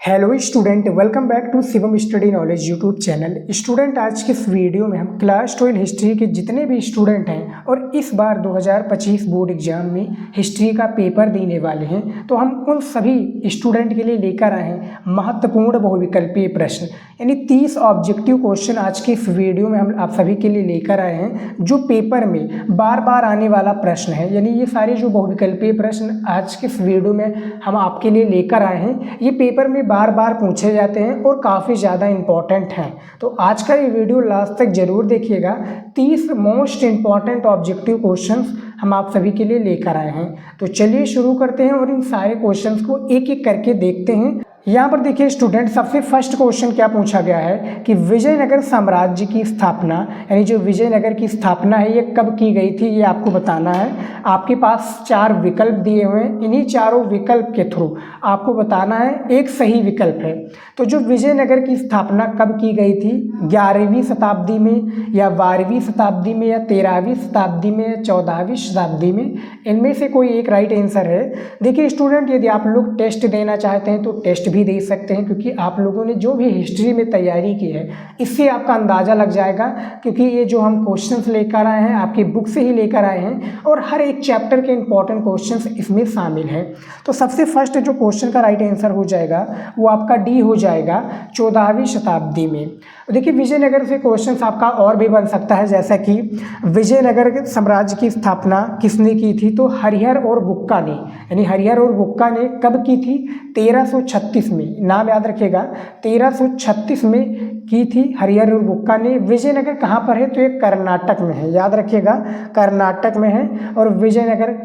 Hello student, welcome back to Shivam study knowledge YouTube channel. Student, आज के इस video में हम क्लास 12 हिस्ट्री के जितने भी स्टूडेंट हैं और इस बार 2025 बोर्ड एग्जाम में हिस्ट्री का पेपर देने वाले हैं, तो हम उन सभी स्टूडेंट के लिए लेकर आए हैं महत्वपूर्ण बहुविकल्पीय प्रश्न, यानी 30 ऑब्जेक्टिव क्वेश्चन आज के इस वीडियो में हम आप सभी के लिए लेकर आए हैं, जो पेपर में बार बार आने वाला प्रश्न है। यानी ये सारे जो बहुविकल्पीय प्रश्न आज के इस वीडियो में हम आपके लिए लेकर आए हैं, ये पेपर में बार बार पूछे जाते हैं और काफ़ी ज़्यादा इम्पॉर्टेंट हैं। तो आज का ये वीडियो लास्ट तक जरूर देखिएगा। 30 मोस्ट इम्पॉर्टेंट ऑब्जेक्टिव क्वेश्चंस हम आप सभी के लिए लेकर आए हैं। तो चलिए शुरू करते हैं और इन सारे क्वेश्चंस को एक एक करके देखते हैं। यहाँ पर देखिए स्टूडेंट, सबसे फर्स्ट क्वेश्चन क्या पूछा गया है कि विजयनगर साम्राज्य की स्थापना, यानी जो विजयनगर की स्थापना है ये कब की गई थी, ये आपको बताना है। आपके पास 4 विकल्प दिए हुए हैं, इन्हीं चारों विकल्प के थ्रू आपको बताना है एक सही विकल्प है। तो जो विजयनगर की स्थापना कब की गई थी, 11वीं शताब्दी में या 12वीं शताब्दी में या 13वीं शताब्दी में या 14वीं शताब्दी में, इनमें से कोई एक राइट आंसर है। देखिए स्टूडेंट, यदि आप लोग टेस्ट देना चाहते हैं तो टेस्ट भी दे सकते हैं, क्योंकि आप लोगों ने जो भी हिस्ट्री में तैयारी की है इससे आपका अंदाज़ा लग जाएगा, क्योंकि ये जो हम क्वेश्चंस लेकर आए हैं आपकी बुक से ही लेकर आए हैं और हर एक चैप्टर के इंपॉर्टेंट क्वेश्चंस इसमें शामिल हैं। तो सबसे फर्स्ट जो क्वेश्चन का राइट आंसर हो जाएगा वो आपका डी हो जाएगा, 14वीं शताब्दी में। देखिए विजयनगर से क्वेश्चन आपका और भी बन सकता है, जैसा कि विजयनगर साम्राज्य की स्थापना किसने की थी, तो हरिहर और बुक्का ने, यानी हरिहर और बुक्का ने कब की थी, 1336 में। नाम याद रखिएगा, 1336 में की थी हरिहर और बुक्का ने। विजयनगर कहाँ पर है, तो ये कर्नाटक में है, याद रखिएगा कर्नाटक में है। और विजयनगर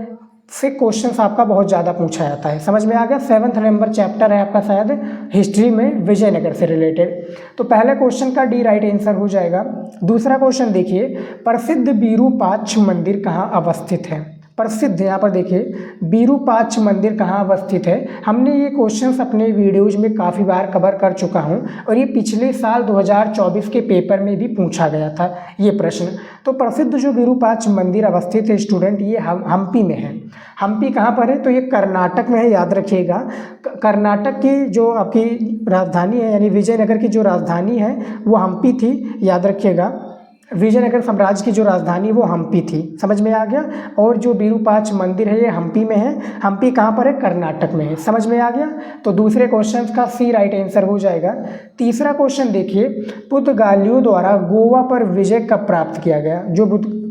से क्वेश्चंस आपका बहुत ज़्यादा पूछा जाता है, समझ में आ गया। 7th नंबर चैप्टर है आपका शायद हिस्ट्री में विजयनगर से रिलेटेड। तो पहले क्वेश्चन का डी राइट आंसर हो जाएगा। दूसरा क्वेश्चन देखिए, प्रसिद्ध विरूपाक्ष मंदिर कहाँ अवस्थित है। प्रसिद्ध, यहाँ पर देखिए विरूपाक्ष मंदिर कहाँ अवस्थित है। हमने ये क्वेश्चंस अपने वीडियोज में काफ़ी बार कवर कर चुका हूँ और ये पिछले साल 2024 के पेपर में भी पूछा गया था ये प्रश्न। तो प्रसिद्ध जो विरूपाक्ष मंदिर अवस्थित है स्टूडेंट, ये हम्पी में है। हम्पी कहाँ पर है, तो ये कर्नाटक में है, याद रखिएगा। कर्नाटक की जो आपकी राजधानी है, यानी विजयनगर की जो राजधानी है वो हम्पी थी, याद रखिएगा। विजयनगर साम्राज्य की जो राजधानी वो हम्पी थी, समझ में आ गया। और जो विरूपाक्ष मंदिर है ये हम्पी में है। हम्पी कहाँ पर है, कर्नाटक में है, समझ में आ गया। तो दूसरे क्वेश्चन का सी राइट आंसर हो जाएगा। तीसरा क्वेश्चन देखिए, पुर्तगालियों द्वारा गोवा पर विजय कब प्राप्त किया गया। जो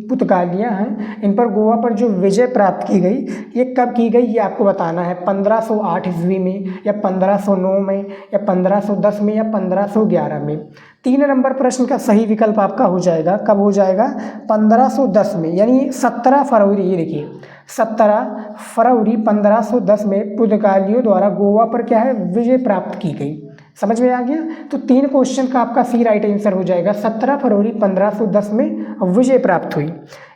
पुर्तगालियाँ हैं इन पर गोवा पर जो विजय प्राप्त की गई ये कब की गई, ये आपको बताना है। 1508 ईस्वी में या 1509 में या 1510 में या 1511 में। 3 नंबर प्रश्न का सही विकल्प आपका हो जाएगा, कब हो जाएगा, 1510 में, यानी 17 फरवरी। ये देखिए 17 फरवरी 1510 में पुर्तगालियों द्वारा गोवा पर क्या है, विजय प्राप्त की गई। समझ में आ गया। तो 3 क्वेश्चन का आपका सी राइट आंसर हो जाएगा, 17 फरवरी 1510 में विजय प्राप्त हुई।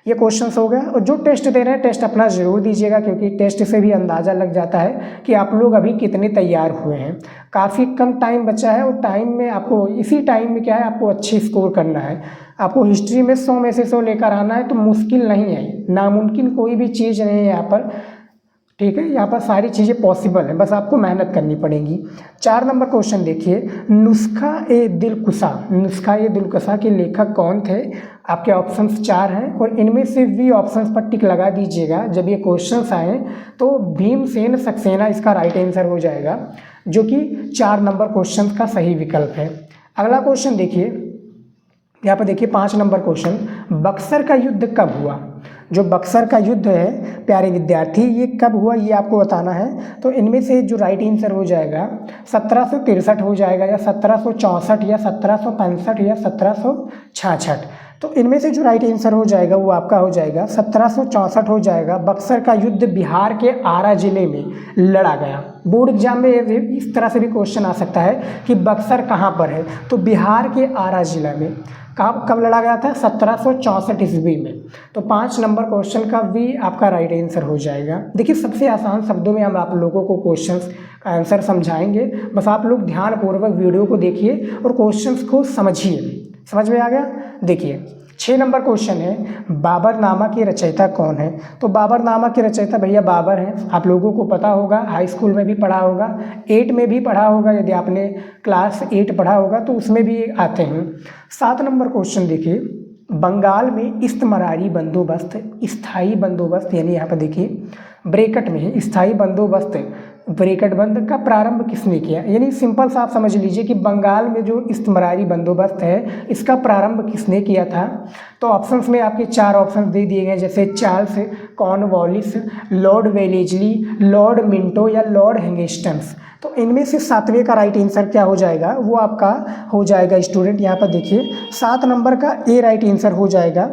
ये क्वेश्चन हो गया। और जो टेस्ट दे रहे हैं टेस्ट अपना ज़रूर दीजिएगा, क्योंकि टेस्ट से भी अंदाज़ा लग जाता है कि आप लोग अभी कितने तैयार हुए हैं। काफ़ी कम टाइम बचा है और टाइम में आपको, इसी टाइम में क्या है, आपको अच्छी स्कोर करना है। आपको हिस्ट्री में 100 में से 100 लेकर आना है, तो मुश्किल नहीं है, नामुमकिन कोई भी चीज़ नहीं है यहाँ पर, ठीक है। यहाँ पर सारी चीज़ें पॉसिबल हैं, बस आपको मेहनत करनी पड़ेगी। 4 नंबर क्वेश्चन देखिए, नुस्खा ए दिलकुशा, नुस्खा ए दिलकुशा के लेखक कौन थे। आपके ऑप्शंस 4 हैं और इनमें से भी ऑप्शंस पर टिक लगा दीजिएगा जब ये क्वेश्चंस आए। तो भीमसेन सक्सेना इसका राइट आंसर हो जाएगा, जो कि 4 नंबर क्वेश्चन का सही विकल्प है। अगला क्वेश्चन देखिए, यहाँ पर देखिए 5 नंबर क्वेश्चन, बक्सर का युद्ध कब हुआ। जो बक्सर का युद्ध है प्यारे विद्यार्थी, ये कब हुआ ये आपको बताना है। तो इनमें से जो राइट आंसर हो जाएगा 1763 हो जाएगा, या 1764 या 1765 या 1766। तो इनमें से जो राइट आंसर हो जाएगा वो आपका हो जाएगा 1764 हो जाएगा। बक्सर का युद्ध बिहार के आरा जिले में लड़ा गया। बोर्ड एग्जाम में इस तरह से भी क्वेश्चन आ सकता है कि बक्सर कहाँ पर है, तो बिहार के आरा जिला में। कब लड़ा गया था, 1764 ईस्वी में। तो 5 नंबर क्वेश्चन का भी आपका राइट आंसर हो जाएगा। देखिए सबसे आसान शब्दों में हम आप लोगों को क्वेश्चंस का आंसर समझाएंगे, बस आप लोग ध्यानपूर्वक वीडियो को देखिए और क्वेश्चंस को समझिए। समझ में आ गया। देखिए 6 नंबर क्वेश्चन है, बाबरनामा के रचयिता कौन है? तो बाबरनामा के रचयिता भैया बाबर हैं। आप लोगों को पता होगा, हाई स्कूल में भी पढ़ा होगा, 8 में भी पढ़ा होगा। यदि आपने क्लास 8 पढ़ा होगा तो उसमें भी आते हैं। 7 नंबर क्वेश्चन देखिए, बंगाल में इस्तमरारी बंदोबस्त, स्थायी बंदोबस्त, यानी यहाँ पर देखिए ब्रैकेट में है स्थायी बंदोबस्त ब्रैकेट बंद का प्रारंभ किसने किया? यानी सिंपल सा आप समझ लीजिए कि बंगाल में जो इस्तमरारी बंदोबस्त है इसका प्रारंभ किसने किया था? तो ऑप्शंस में आपके 4 ऑप्शन दे दिए गए, जैसे Charles Cornwallis, Lord Wellesley, Lord Minto या लॉर्ड हैंगस्टन्स। तो इनमें से 7वें का राइट आंसर क्या हो जाएगा? वो आपका हो जाएगा स्टूडेंट, यहाँ पर देखिए 7 नंबर का ए राइट आंसर हो जाएगा,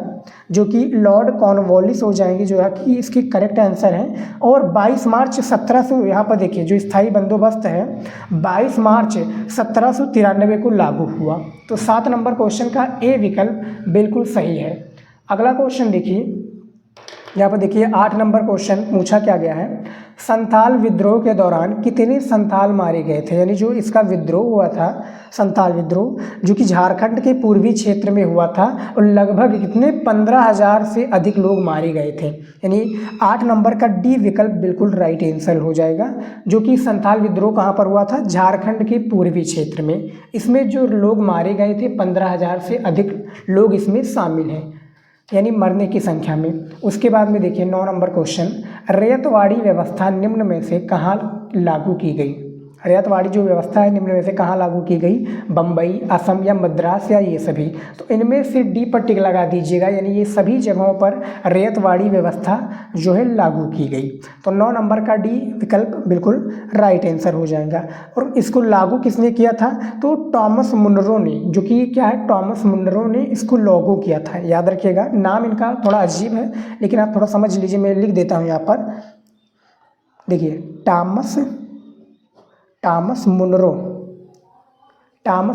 जो कि लॉर्ड कॉर्नवालिस हो जाएंगे, जो है कि इसके करेक्ट आंसर हैं। और 22 मार्च 1700, यहाँ पर देखिए जो स्थायी बंदोबस्त है 22 मार्च 1793 को लागू हुआ। तो 7 नंबर क्वेश्चन का ए विकल्प बिल्कुल सही है। अगला क्वेश्चन देखिए, यहाँ पर देखिए 8 नंबर क्वेश्चन पूछा क्या गया है, संथाल विद्रोह के दौरान कितने संथाल मारे गए थे? यानी जो इसका विद्रोह हुआ था, संथाल विद्रोह, जो कि झारखंड के पूर्वी क्षेत्र में हुआ था, और लगभग कितने 15,000 से अधिक लोग मारे गए थे। यानी 8 नंबर का डी विकल्प बिल्कुल राइट आंसर हो जाएगा, जो कि संथाल विद्रोह कहाँ पर हुआ था? झारखंड के पूर्वी क्षेत्र में। इसमें जो लोग मारे गए थे 15,000 से अधिक लोग इसमें शामिल हैं, यानी मरने की संख्या में। उसके बाद में देखिए 9 नंबर क्वेश्चन, रैयतवाड़ी व्यवस्था निम्न में से कहाँ लागू की गई? रैयतवाड़ी जो व्यवस्था है निम्न में से कहाँ लागू की गई? बम्बई, असम या मद्रास या ये सभी? तो इनमें से डी पर टिक लगा दीजिएगा, यानी ये सभी जगहों पर रैयतवाड़ी व्यवस्था जो है लागू की गई। तो 9 नंबर का डी विकल्प बिल्कुल राइट आंसर हो जाएगा। और इसको लागू किसने किया था? तो टॉमस मुनरो ने, जो कि क्या है, टॉमस मुनरो ने इसको लागू किया था। याद रखिएगा, नाम इनका थोड़ा अजीब है, लेकिन आप थोड़ा समझ लीजिए, मैं लिख देता हूँ यहाँ पर। देखिए टॉमस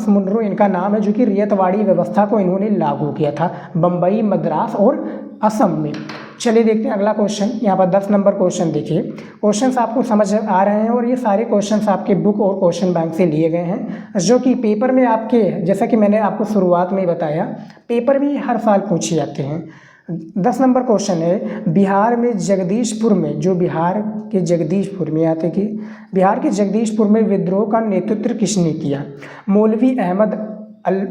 मुनरो इनका नाम है, जो कि रैयतवाड़ी व्यवस्था को इन्होंने लागू किया था बम्बई, मद्रास और असम में। चलिए देखते हैं अगला क्वेश्चन। यहाँ पर 10 नंबर क्वेश्चन देखिए, क्वेश्चंस आपको समझ आ रहे हैं, और ये सारे क्वेश्चंस आपके बुक और क्वेश्चन बैंक से लिए गए हैं, जो कि पेपर में आपके, जैसा कि मैंने आपको शुरुआत में बताया, पेपर में हर साल पूछे जाते हैं। 10 नंबर क्वेश्चन है, बिहार में जगदीशपुर में, जो बिहार के जगदीशपुर में आते कि बिहार के जगदीशपुर में विद्रोह का नेतृत्व किसने किया? मौलवी अहमद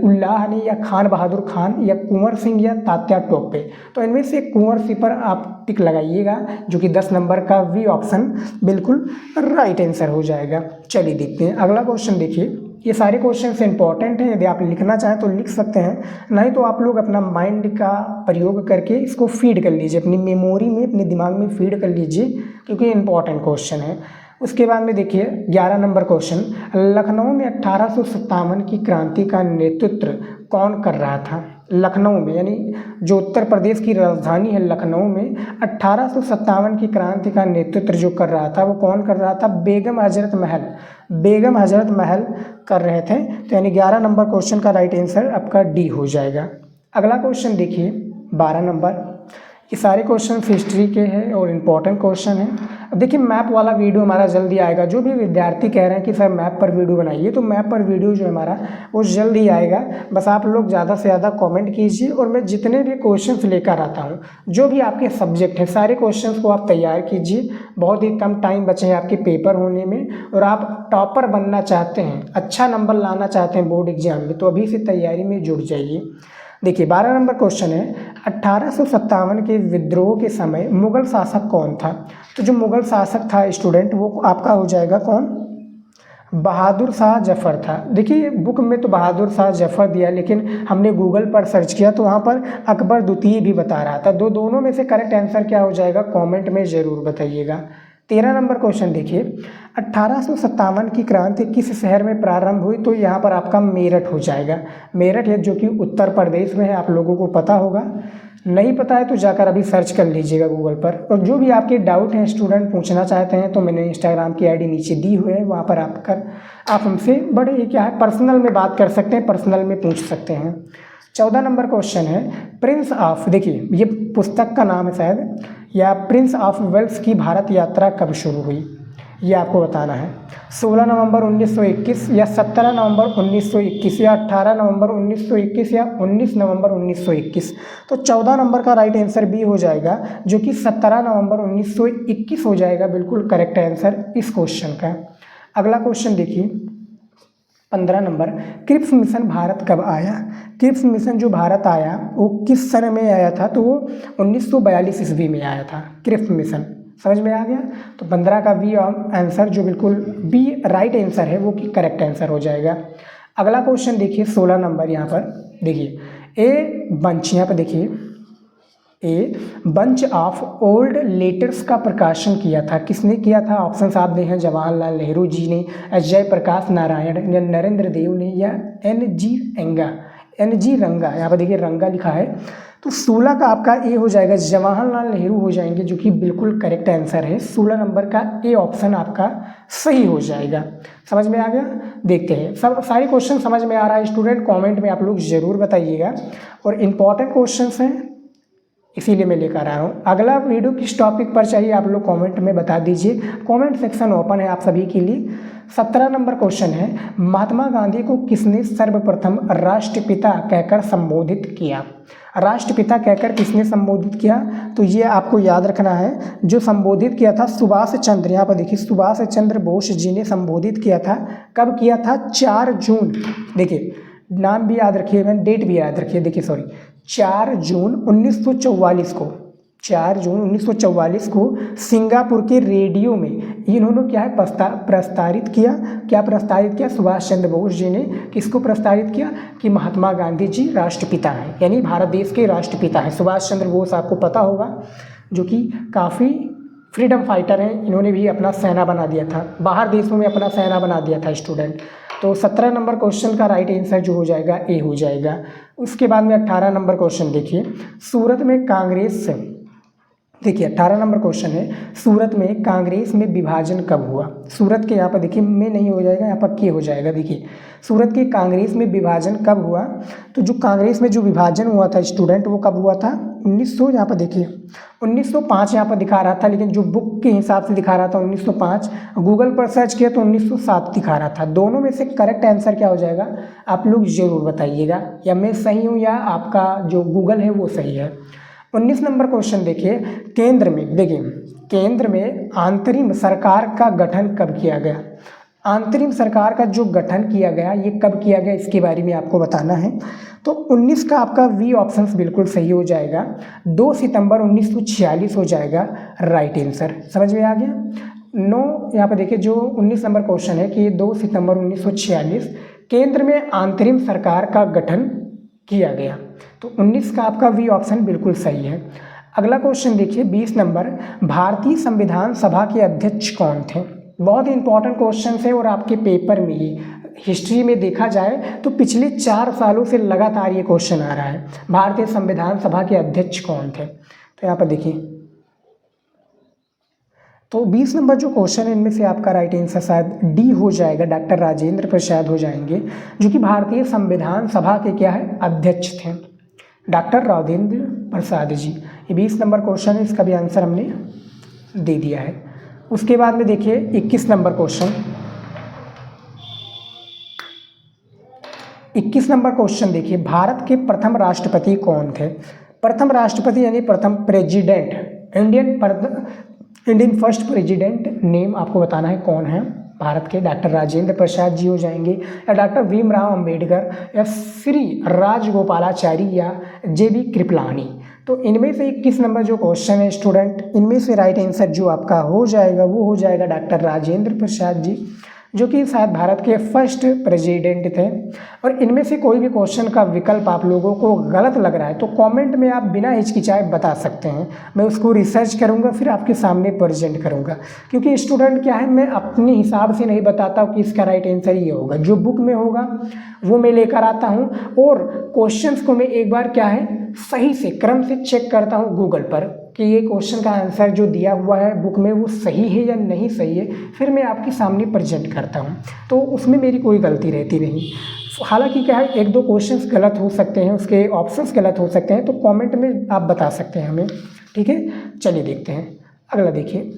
उल्लाह ने, या खान बहादुर खान, या कुंवर सिंह, या तात्या टोपे? तो इनमें से कुंवर सिंह पर आप टिक लगाइएगा, जो कि 10 नंबर का वी ऑप्शन बिल्कुल राइट आंसर हो जाएगा। चलिए देखते हैं अगला क्वेश्चन। देखिए ये सारे क्वेश्चन इंपॉर्टेंट हैं, यदि आप लिखना चाहें तो लिख सकते हैं, नहीं तो आप लोग अपना माइंड का प्रयोग करके इसको फीड कर लीजिए, अपनी मेमोरी में, अपने दिमाग में फीड कर लीजिए, क्योंकि इंपॉर्टेंट क्वेश्चन है। उसके बाद में देखिए 11 नंबर क्वेश्चन, लखनऊ में 1857 की क्रांति का नेतृत्व कौन कर रहा था? लखनऊ में, यानी जो उत्तर प्रदेश की राजधानी है लखनऊ में, 1857 की क्रांति का नेतृत्व जो कर रहा था वो कौन कर रहा था? बेगम हजरत महल कर रहे थे। तो यानी 11 नंबर क्वेश्चन का राइट आंसर आपका डी हो जाएगा। अगला क्वेश्चन देखिए 12 नंबर, ये सारे क्वेश्चन हिस्ट्री के हैं और इम्पॉर्टेंट क्वेश्चन है। अब देखिए मैप वाला वीडियो हमारा जल्दी आएगा। जो भी विद्यार्थी कह रहे हैं कि सर मैप पर वीडियो बनाइए, तो मैप पर वीडियो जो हमारा वो जल्दी आएगा। बस आप लोग ज़्यादा से ज़्यादा कमेंट कीजिए, और मैं जितने भी क्वेश्चंस लेकर आता हूँ, जो भी आपके सब्जेक्ट है, सारे क्वेश्चंस को आप तैयार कीजिए। बहुत ही कम टाइम बचे हैं आपके पेपर होने में, और आप टॉपर बनना चाहते हैं, अच्छा नंबर लाना चाहते हैं बोर्ड एग्जाम में, तो अभी से तैयारी में जुट जाइए। देखिए 12 नंबर क्वेश्चन है, 1857 के विद्रोह के समय मुगल शासक कौन था? तो जो मुगल शासक था स्टूडेंट, वो आपका हो जाएगा कौन? बहादुर शाह जफर था। देखिए बुक में तो बहादुर शाह जफर दिया, लेकिन हमने गूगल पर सर्च किया तो वहाँ पर अकबर द्वितीय भी बता रहा था। दोनों में से करेक्ट आंसर क्या हो जाएगा? कमेंट में ज़रूर बताइएगा। 13 नंबर क्वेश्चन देखिए, 1857 की क्रांति किस शहर में प्रारंभ हुई? तो यहाँ पर आपका मेरठ हो जाएगा। मेरठ है, जो कि उत्तर प्रदेश में है, आप लोगों को पता होगा। नहीं पता है तो जाकर अभी सर्च कर लीजिएगा गूगल पर। और जो भी आपके डाउट हैं स्टूडेंट पूछना चाहते हैं, तो मैंने इंस्टाग्राम की आईडी नीचे दी हुई है, वहाँ पर आप हमसे बड़े क्या है पर्सनल में बात कर सकते हैं, पर्सनल में पूछ सकते हैं। 14 नंबर क्वेश्चन है, प्रिंस ऑफ, देखिए ये पुस्तक का नाम है शायद, या प्रिंस ऑफ वेल्स की भारत यात्रा कब शुरू हुई? ये आपको बताना है। 16 नवंबर 1921 या 17 नवंबर 1921 या 18 नवंबर 1921 या 19 नवंबर 1921। तो 14 नंबर का राइट आंसर बी हो जाएगा, जो कि 17 नवंबर 1921 हो जाएगा बिल्कुल करेक्ट आंसर इस क्वेश्चन का। अगला क्वेश्चन देखिए 15 नंबर, क्रिप्स मिशन भारत कब आया? क्रिप्स मिशन जो भारत आया वो किस सन में आया था? तो वो 1942 ईस्वी में आया था क्रिप्स मिशन। समझ में आ गया? तो 15 का बी आंसर जो बिल्कुल बी राइट आंसर है वो कि करेक्ट आंसर हो जाएगा। अगला क्वेश्चन देखिए 16 नंबर, यहाँ पर देखिए ए बंच, यहाँ पर देखिए a bunch of old letters का प्रकाशन किया था। किसने किया था? ऑप्शन आप दे हैं, जवाहरलाल नेहरू जी ने, जयप्रकाश नारायण या नरेंद्र देव ने, या एन जी रंगा। यहाँ पर देखिए रंगा लिखा है। तो 16 का आपका ए हो जाएगा, जवाहरलाल नेहरू हो जाएंगे, जो कि बिल्कुल करेक्ट आंसर है। 16 नंबर का ए ऑप्शन आपका सही हो जाएगा। समझ में आ गया? देखते हैं सब सारे क्वेश्चन समझ में आ रहा है स्टूडेंट? कमेंट में आप लोग ज़रूर बताइएगा। और इम्पॉर्टेंट क्वेश्चन हैं इसीलिए मैं लेकर आया हूँ। अगला वीडियो किस टॉपिक पर चाहिए आप लोग कमेंट में बता दीजिए। कमेंट सेक्शन ओपन है आप सभी के लिए। 17 नंबर क्वेश्चन है, महात्मा गांधी को किसने सर्वप्रथम राष्ट्रपिता कहकर संबोधित किया? राष्ट्रपिता कहकर किसने संबोधित किया? तो ये आपको याद रखना है। जो संबोधित किया था सुभाष चंद्र, यहाँ पर देखिए सुभाष चंद्र बोस जी ने संबोधित किया था। कब किया था? 4 जून। देखिए नाम भी याद रखिए, मैंने डेट भी याद रखिए। देखिए 4 जून 1944 को, 4 जून 1944 को सिंगापुर के रेडियो में इन्होंने क्या है प्रस्तावित किया। क्या प्रस्तावित किया? सुभाष चंद्र बोस जी ने किसको प्रस्तावित किया? कि महात्मा गांधी जी राष्ट्रपिता हैं, यानी भारत देश के राष्ट्रपिता हैं। सुभाष चंद्र बोस आपको पता होगा, जो कि काफ़ी फ्रीडम फाइटर हैं। इन्होंने भी अपना सेना बना दिया था, बाहर देशों में अपना सेना बना दिया था स्टूडेंट। तो 17 नंबर क्वेश्चन का राइट आंसर जो हो जाएगा ए हो जाएगा। उसके बाद में 18 नंबर क्वेश्चन देखिए, सूरत में कांग्रेस से, देखिए 18 नंबर क्वेश्चन है, सूरत में कांग्रेस में विभाजन कब हुआ? सूरत के यहाँ पर देखिए में नहीं हो जाएगा, यहाँ पर के हो जाएगा। देखिए सूरत के कांग्रेस में विभाजन कब हुआ? तो जो कांग्रेस में जो विभाजन हुआ था स्टूडेंट वो कब हुआ था? 1900, यहाँ पर देखिए 1905 यहाँ पर दिखा रहा था, लेकिन जो बुक के हिसाब से दिखा रहा था 1905, गूगल पर सर्च किया तो 1907 दिखा रहा था। दोनों में से करेक्ट आंसर क्या हो जाएगा आप लोग ज़रूर बताइएगा, या मैं सही हूँ या आपका जो गूगल है वो सही है। 19 नंबर क्वेश्चन देखिए, केंद्र में, देखिए केंद्र में अंतरिम सरकार का गठन कब किया गया? अंतरिम सरकार का जो गठन किया गया ये कब किया गया, इसके बारे में आपको बताना है। तो 19 का आपका वी ऑप्शन बिल्कुल सही हो जाएगा, 2 सितंबर 1946 हो जाएगा राइट आंसर। समझ में आ गया? 9 यहाँ पर देखिए जो 19 नंबर क्वेश्चन है कि 2 सितंबर 1946 केंद्र में अंतरिम सरकार का गठन किया गया। तो 19 का आपका वी ऑप्शन बिल्कुल सही है। अगला क्वेश्चन देखिए 20 नंबर, भारतीय संविधान सभा के अध्यक्ष कौन थे? बहुत ही इंपॉर्टेंट क्वेश्चन है और आपके पेपर में ही हिस्ट्री में देखा जाए तो पिछले 4 सालों से लगातार ये क्वेश्चन आ रहा है, भारतीय संविधान सभा के अध्यक्ष कौन थे? तो यहाँ पर देखिए, तो 20 नंबर जो क्वेश्चन है इनमें से आपका राइट आंसर शायद डी हो जाएगा, डॉक्टर राजेंद्र प्रसाद हो जाएंगे, जो कि भारतीय संविधान सभा के क्या है अध्यक्ष थे, डॉक्टर राजेंद्र प्रसाद जी। ये 20 नंबर क्वेश्चन है, इसका भी आंसर हमने दे दिया है। उसके बाद में देखिए 21 नंबर क्वेश्चन, 21 नंबर क्वेश्चन देखिए, भारत के प्रथम राष्ट्रपति कौन थे? प्रथम राष्ट्रपति यानी प्रथम president, Indian first president name आपको बताना है कौन है भारत के। डॉक्टर राजेंद्र प्रसाद जी हो जाएंगे, या डॉक्टर भीमराव अंबेडकर, या श्री राजगोपालाचारी, या जेबी कृपलानी। तो इनमें से 21 नंबर जो क्वेश्चन है स्टूडेंट, इनमें से राइट आंसर जो आपका हो जाएगा वो हो जाएगा डॉक्टर राजेंद्र प्रसाद जी, जो कि शायद भारत के फर्स्ट प्रेसिडेंट थे। और इनमें से कोई भी क्वेश्चन का विकल्प आप लोगों को गलत लग रहा है तो कमेंट में आप बिना हिचकिचाए बता सकते हैं, मैं उसको रिसर्च करूंगा फिर आपके सामने प्रेजेंट करूंगा। क्योंकि स्टूडेंट क्या है, मैं अपने हिसाब से नहीं बताता हूँ कि इसका राइट आंसर ये होगा, जो बुक में होगा वो मैं लेकर आता हूँ, और क्वेश्चंस को मैं एक बार क्या है सही से क्रम से चेक करता हूँ गूगल पर कि ये क्वेश्चन का आंसर जो दिया हुआ है बुक में वो सही है या नहीं सही है, फिर मैं आपके सामने प्रेजेंट करता हूँ। तो उसमें मेरी कोई गलती रहती नहीं। हालांकि क्या है, 1-2 क्वेश्चंस गलत हो सकते हैं, उसके ऑप्शंस गलत हो सकते हैं, तो कमेंट में आप बता सकते हैं हमें, ठीक है। चलिए देखते हैं अगला। देखिए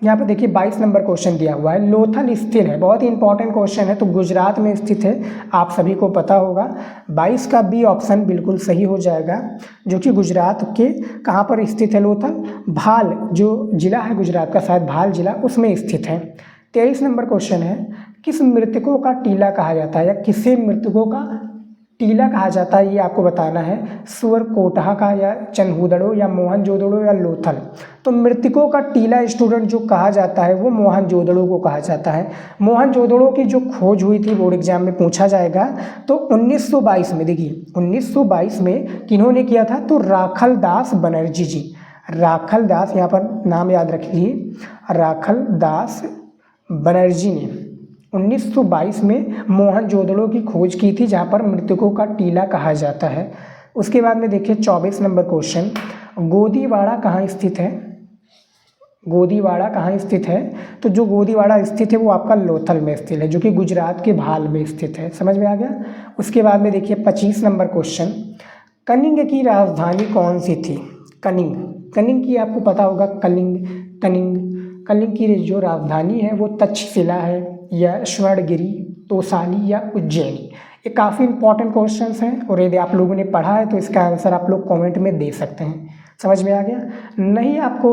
यहाँ पे देखिए 22 नंबर क्वेश्चन दिया हुआ है, लोथल स्थित है, बहुत ही इंपॉर्टेंट क्वेश्चन है, तो गुजरात में स्थित है, आप सभी को पता होगा। 22 का बी ऑप्शन बिल्कुल सही हो जाएगा, जो कि गुजरात के कहाँ पर स्थित है लोथल, भाल जो जिला है गुजरात का, शायद भाल जिला, उसमें स्थित है। 23 नंबर क्वेश्चन है, किस मृतकों का टीला कहा जाता है, या किसे मृतकों का टीला कहा जाता है, ये आपको बताना है। सुअरकोटहा का, या चनहूदड़ो, या मोहनजोदड़ो, या लोथल। तो मृतकों का टीला स्टूडेंट जो कहा जाता है वो मोहनजोदड़ो को कहा जाता है। मोहनजोदड़ो की जो खोज हुई थी, बोर्ड एग्जाम में पूछा जाएगा, तो 1922 में, देखिए 1922 में किन्होंने किया था, तो राखल दास बनर्जी जी, राखल दास, यहाँ पर नाम याद रखिए, राखल दास बनर्जी ने 1922 में मोहनजोदड़ो की खोज की थी, जहाँ पर मृतकों का टीला कहा जाता है। उसके बाद में देखिए 24 नंबर क्वेश्चन, गोदीवाड़ा कहाँ स्थित है, गोदीवाड़ा कहाँ स्थित है, तो जो गोदीवाड़ा स्थित है वो आपका लोथल में स्थित है, जो कि गुजरात के भाल में स्थित है, समझ में आ गया। उसके बाद में देखिए 25 नंबर क्वेश्चन, कनिंग की राजधानी कौन सी थी, कनिंग, कनिंग की आपको पता होगा, कलिंग की जो राजधानी है वो तक्षशिला है, या स्वर्णगिरी, तोसाली, या उज्जैनी। ये काफ़ी इंपॉर्टेंट क्वेश्चंस हैं, और यदि आप लोगों ने पढ़ा है तो इसका आंसर आप लोग कमेंट में दे सकते हैं। समझ में आ गया। नहीं आपको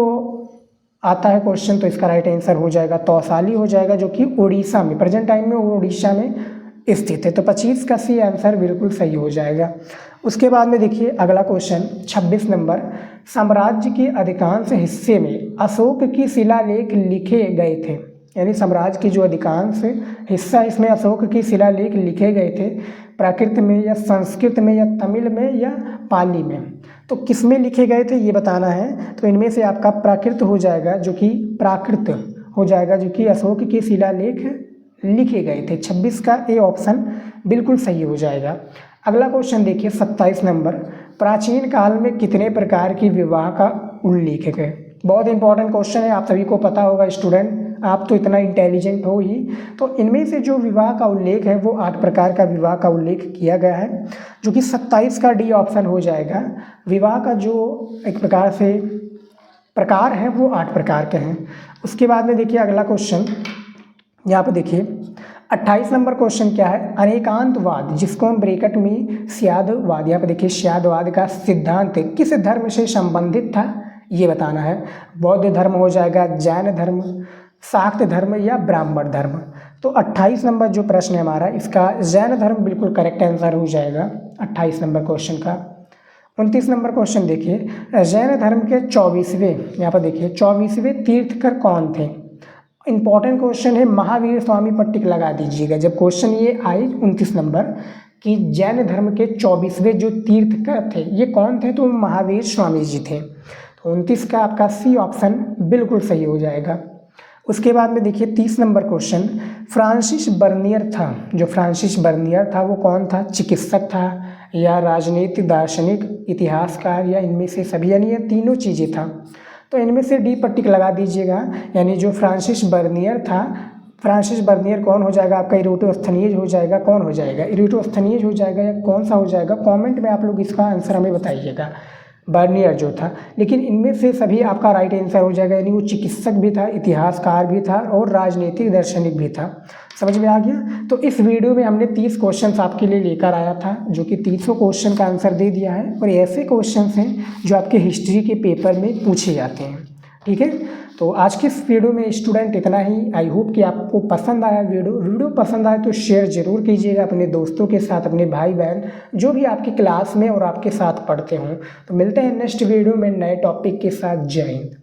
आता है क्वेश्चन तो इसका राइट आंसर हो जाएगा तौसाली हो जाएगा, जो कि उड़ीसा में, प्रेजेंट टाइम में उड़ीसा में स्थित है। तो 25 का सी आंसर बिल्कुल सही हो जाएगा। उसके बाद में देखिए अगला क्वेश्चन 26 नंबर, साम्राज्य के अधिकांश हिस्से में अशोक की शिलालेख लिखे गए थे, यानी साम्राज्य की जो अधिकांश हिस्सा इसमें अशोक की शिलालेख लिखे गए थे, प्राकृत में, या संस्कृत में, या तमिल में, या पाली में। तो किस में लिखे गए थे ये बताना है। तो इनमें से आपका प्राकृत हो जाएगा, जो कि प्राकृत हो जाएगा, जो कि अशोक के शिलालेख लिखे गए थे। 26 का ए ऑप्शन बिल्कुल सही हो जाएगा। अगला क्वेश्चन देखिए 27 नंबर, प्राचीन काल में कितने प्रकार की विवाह का उल्लेख है। बहुत इंपॉर्टेंट क्वेश्चन है, आप सभी को पता होगा स्टूडेंट, आप तो इतना इंटेलिजेंट हो ही। तो इनमें से जो विवाह का उल्लेख है वो 8 प्रकार का विवाह का उल्लेख किया गया है, जो कि 27 का डी ऑप्शन हो जाएगा। विवाह का जो एक प्रकार से प्रकार है वो 8 प्रकार के हैं। उसके बाद में देखिए अगला क्वेश्चन, यहाँ पर देखिए 28 नंबर क्वेश्चन क्या है, अनेकांतवाद जिसको हम ब्रैकेट में स्यादवाद, यहाँ पर देखिए स्यादवाद का सिद्धांत किस धर्म से संबंधित था ये बताना है। बौद्ध धर्म हो जाएगा, जैन धर्म, शाक्त धर्म, या ब्राह्मण धर्म। तो 28 नंबर जो प्रश्न है हमारा, इसका जैन धर्म बिल्कुल करेक्ट आंसर हो जाएगा 28 नंबर क्वेश्चन का। 29 नंबर क्वेश्चन देखिए, जैन धर्म के 24वें, यहाँ पर देखिए 24वें तीर्थकर कौन थे। इंपॉर्टेंट क्वेश्चन है, महावीर स्वामी पर टिक लगा दीजिएगा जब क्वेश्चन ये आए 29 नंबर कि जैन धर्म के 24वें जो तीर्थकर थे ये कौन थे, तो महावीर स्वामी जी थे। तो 29 का आपका सी ऑप्शन बिल्कुल सही हो जाएगा। उसके बाद में देखिए 30 नंबर क्वेश्चन, फ्रांसिस बर्नियर था, जो फ्रांसिस बर्नियर था वो कौन था, चिकित्सक था, या राजनीतिक, दार्शनिक, इतिहासकार, या इनमें से सभी, यानी ये तीनों चीज़ें था। तो इनमें से डी पर टिक लगा दीजिएगा, यानी जो फ्रांसिस बर्नियर था, फ्रांसिस बर्नियर कौन हो जाएगा आपका, इरिटोस्थनीज हो जाएगा, कौन हो जाएगा, इरिटोस्थनीज हो जाएगा, या कौन सा हो जाएगा, कमेंट में आप लोग इसका आंसर हमें बताइएगा। बर्नियर जो था, लेकिन इनमें से सभी आपका राइट आंसर हो जाएगा, यानी वो चिकित्सक भी था, इतिहासकार भी था, और राजनीतिक दार्शनिक भी था। समझ में आ गया। तो इस वीडियो में हमने 30 क्वेश्चंस आपके लिए लेकर आया था, जो कि 30 क्वेश्चन का आंसर दे दिया है, और ऐसे क्वेश्चंस हैं जो आपके हिस्ट्री के पेपर में पूछे जाते हैं। ठीक है, तो आज के इस वीडियो में स्टूडेंट इतना ही। आई होप कि आपको पसंद आया वीडियो पसंद आए तो शेयर जरूर कीजिएगा अपने दोस्तों के साथ, अपने भाई बहन जो भी आपकी क्लास में और आपके साथ पढ़ते हों। तो मिलते हैं नेक्स्ट वीडियो में नए टॉपिक के साथ। जय हिंद।